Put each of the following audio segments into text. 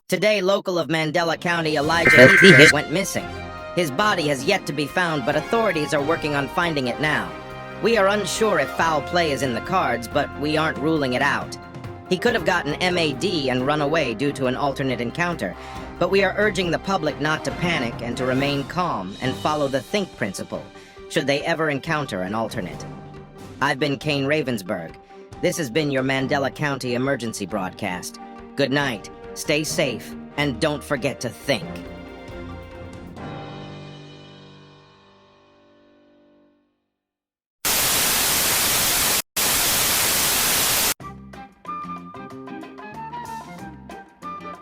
Today, local of Mandela County Elijah Heath went missing. His body has yet to be found, but authorities are working on finding it now. We are unsure if foul play is in the cards, but we aren't ruling it out. He could have gotten MAD and run away due to an alternate encounter, but we are urging the public not to panic and to remain calm and follow the think principle, should they ever encounter an alternate. I've been Kane Ravensburg. This has been your Mandela County emergency broadcast. Good night, stay safe, and don't forget to think.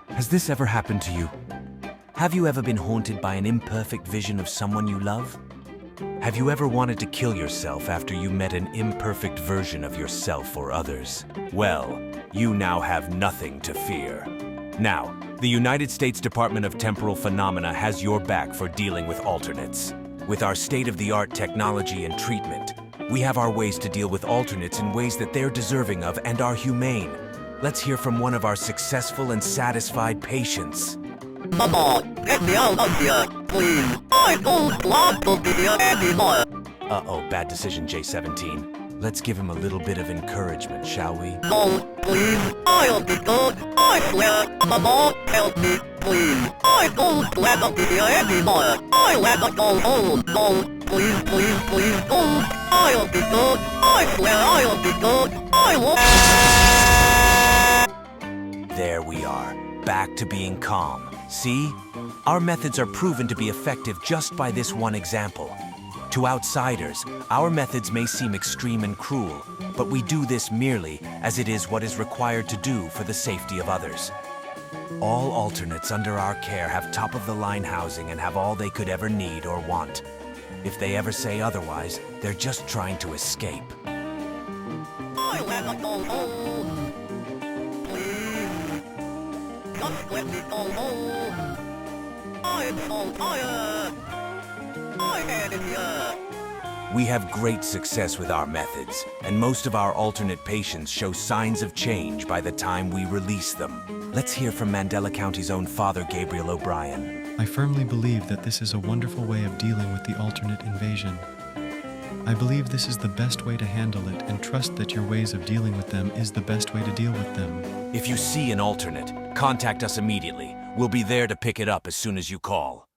Has this ever happened to you? Have you ever been haunted by an imperfect vision of someone you love? Have you ever wanted to kill yourself after you met an imperfect version of yourself or others? Well, you now have nothing to fear. Now, the United States Department of Temporal Phenomena has your back for dealing with alternates. With our state-of-the-art technology and treatment, we have our ways to deal with alternates in ways that they're deserving of and are humane. Let's hear from one of our successful and satisfied patients. Mama, get me out of here, please. I don't want to be here anymore. Uh-oh, bad decision, J17. Let's give him a little bit of encouragement, shall we? No, please. I'll be good. I swear. Mama, help me, please. I don't want to be here anymore. I want to go home. No, please, please, please don't. I'll be good. I swear I'll be good. I won't. There we are, back to being calm. See? Our methods are proven to be effective just by this one example. To outsiders, our methods may seem extreme and cruel, but we do this merely as it is what is required to do for the safety of others. All alternates under our care have top-of-the-line housing and have all they could ever need or want. If they ever say otherwise, they're just trying to escape. I want to go home. Please. Just let me go home. I'm so tired. My head is here. We have great success with our methods, and most of our alternate patients show signs of change by the time we release them. Let's hear from Mandela County's own Father Gabriel O'Brien. I firmly believe that this is a wonderful way of dealing with the alternate invasion. I believe this is the best way to handle it and trust that your ways of dealing with them is the best way to deal with them. If you see an alternate, contact us immediately. We'll be there to pick it up as soon as you call.